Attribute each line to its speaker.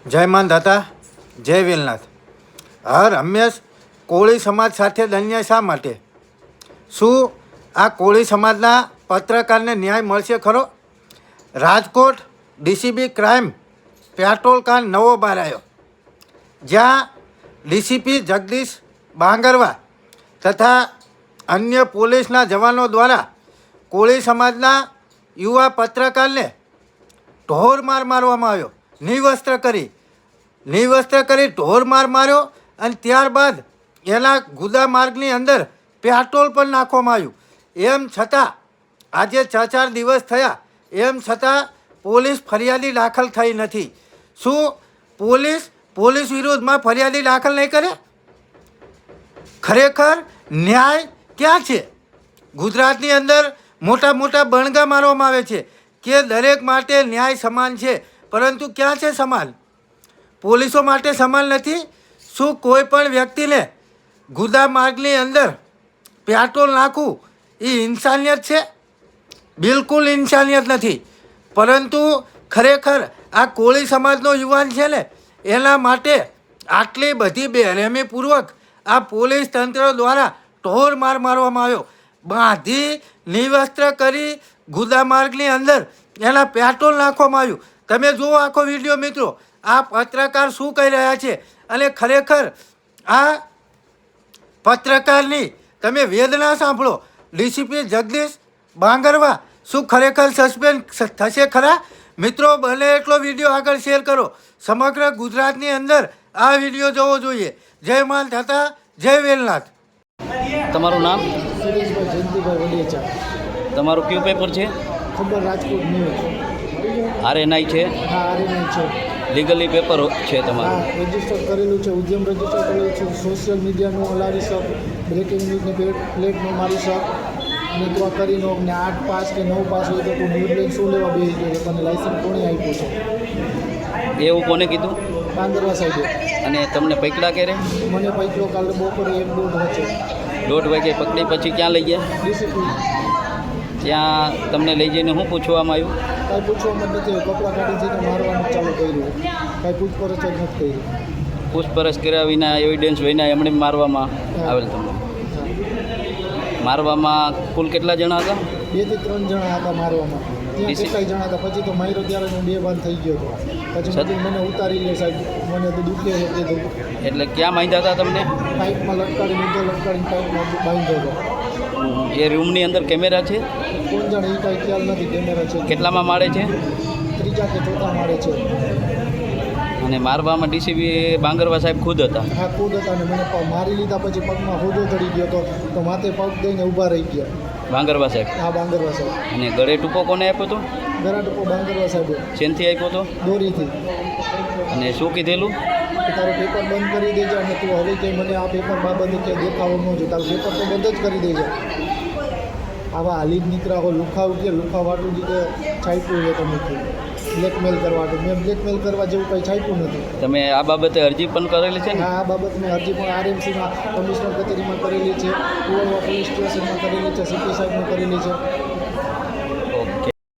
Speaker 1: જય માન દાતા, જય વેલનાથ. હર હંમેશ કોળી સમાજ સાથે જ અન્યાય શા માટે? શું આ કોળી સમાજના પત્રકારને ન્યાય મળશે ખરો? રાજકોટ ડીસીબી ક્રાઇમ પેટ્રોલ કાંડ નવો બહાર આવ્યો, જ્યાં ડીસીપી જગદીશ બાંગરવા તથા અન્ય પોલીસના જવાનો દ્વારા કોળી સમાજના યુવા પત્રકારને ઢોર માર મારવામાં આવ્યો. નિવસ્ત્ર કરી ઢોર માર માર્યો અને ત્યારબાદ એના ગુદા માર્ગની અંદર પેટ્રોલ પણ નાખવામાં આવ્યું. એમ છતાં આજે 4 દિવસ થયા, એમ છતાં પોલીસ ફરિયાદી દાખલ થઈ નથી. શું પોલીસ વિરુદ્ધમાં ફરિયાદી દાખલ નહીં કરે? ખરેખર ન્યાય ક્યાં છે? ગુજરાતની અંદર મોટા મોટા બણગા મારવામાં આવે છે કે દરેક માટે ન્યાય સમાન છે, પરંતુ ક્યાં છે સમાન? પોલીસો માટે સમાન નથી. શું કોઈ પણ વ્યક્તિને ગુદા માર્ગની અંદર પેટ્રોલ નાખવું એ ઇન્સાનિયત છે? બિલકુલ ઇન્સાનિયત નથી. પરંતુ ખરેખર આ કોળી સમાજનો યુવાન છે ને, એના માટે આટલી બધી બેરહેમીપૂર્વક આ પોલીસ તંત્ર દ્વારા ઢોર માર મારવામાં આવ્યો. બાંધી નિવસ્ત્ર કરી ગુદા માર્ગની અંદર એના પેટ્રોલ નાખવામાં આવ્યું. તમે જુઓ આખો વિડીયો મિત્રો, આ પત્રકાર શું કહી રહ્યા છે અને ખરેખર આ પત્રકારની તમે વેદના સાંભળો. ડીસીપી જગદીશ બાંગરવા શું ખરેખર સસ્પેન્ડ થશે ખરા? મિત્રો, બને એટલો વિડીયો આગળ શેર કરો. સમગ્ર ગુજરાતની અંદર આ વિડીયો જોવો જોઈએ. જય માન દાતા, જય વેલનાથ.
Speaker 2: તમારું નામ?
Speaker 3: સુરેશભાઈ જયંતિભાઈ વડિયા.
Speaker 2: તમારું કયું પેપર છે?
Speaker 3: ખબર રાજકોટ ન્યૂઝ.
Speaker 2: આરએનઆઈ છે?
Speaker 3: હા, આરએનઆઈ છે.
Speaker 2: લીગલી પેપર છે
Speaker 3: હા,
Speaker 2: તમારું?
Speaker 3: રજીસ્ટર કરેલું છે, ઉદ્યમ રજીસ્ટર કરેલું છે. સોશિયલ મીડિયાનું હલાવી શક, બ્રેકિંગ ન્યૂઝને પ્લેટનું મારી શક, અને તો કરીને ને 8 પાસ કે 9 પાસ હોય તો તું ન્યૂઝ લઈને શું લેવા બેસી ગયો? તને લાઇસન્સ કોણે આપ્યું છે?
Speaker 2: એવું કોને કીધું?
Speaker 3: બાંગરવા સાહેબે.
Speaker 2: અને તમને પકડા ક્યારે?
Speaker 3: મને પૈકલો કાલે બપોરે 1-1:30 વચ્ચે
Speaker 2: 1:30 વાગે પકડી પછી ક્યાં લઈ ગયા?
Speaker 3: ડીસીપી.
Speaker 2: ત્યાં તમને લઈ જઈને શું પૂછવામાં આવ્યું?
Speaker 3: કાંઈ પૂછવામાં નથી, કપડાં કાઢીને મારવાનું ચાલુ કર્યું. કાંઈ પૂછપરછ જ નથી કરી.
Speaker 2: પૂછપરછ કર્યા વિના, એવિડન્સ વિના એમણે મારવામાં આવેલ તમને? મારવામાં કુલ કેટલા જણા હતા?
Speaker 3: 2 થી 3 જણા હતા મારવામાં. ત્યાં કેટલાય જણા હતા. પછી તો માર્યો ત્યારે હું બેભાન થઈ ગયો હતો. પછી બધું મને ઉતારી લે સાહેબ, મને તો દુખે છે કીધું.
Speaker 2: એટલે ક્યાં બાંધ્યા હતા તમને?
Speaker 3: પાઇપમાં લટકાડીને પાઇપમાં બાંધ્યો હતો.
Speaker 2: એ રૂમની અંદર કેમેરા છે?
Speaker 3: કોણ જાણે એ કાંઈ ખ્યાલ નથી. કેમેરા છે.
Speaker 2: કેટલામાં માળે છે?
Speaker 3: 3જા કે 4થા માળે છે.
Speaker 2: અને મારવામાં ડીસીબી બાંગરવા સાહેબ ખુદ હતા?
Speaker 3: હા, ખુદ હતા. ને મને મારી લીધા પછી પગમાં હોજો ચડી ગયો હતો, તો માથે પગ દઈને ઊભા રહી ગયા.
Speaker 2: બાંગરવા સાહેબ?
Speaker 3: હા, બાંગરવા સાહેબ.
Speaker 2: અને ગળે ટૂંકો કોને આપ્યો હતો?
Speaker 3: ગળા ટૂંકો બાંગરવા સાહેબે.
Speaker 2: શેનથી આપ્યો હતો?
Speaker 3: દોરીથી.
Speaker 2: અને શું કીધેલું?
Speaker 3: કે તારું પેપર બંધ કરી દેજે, અને તું હવે કંઈ મને આ પેપર બાબતે કે દેખાવો ન જો, તારું પેપર તો બંધ જ કરી દેજે. આવા હાલી જ નીકળ્યા હોય. લુખાવાટું જે છાપ્યું છે તમે બ્લેકમેલ કરવાટું. મેં બ્લેકમેલ કરવા જેવું કંઈ છાપ્યું નથી.
Speaker 2: તમે આ બાબતે અરજી પણ કરેલી છે ને?
Speaker 3: હા, આ બાબત મેં અરજી પણ આરએમસીમાં કમિશનર કચેરીમાં કરેલી છે, કુવાડવા પોલીસ સ્ટેશનમાં કરેલી છે, સીપી સાહેબમાં કરેલી છે.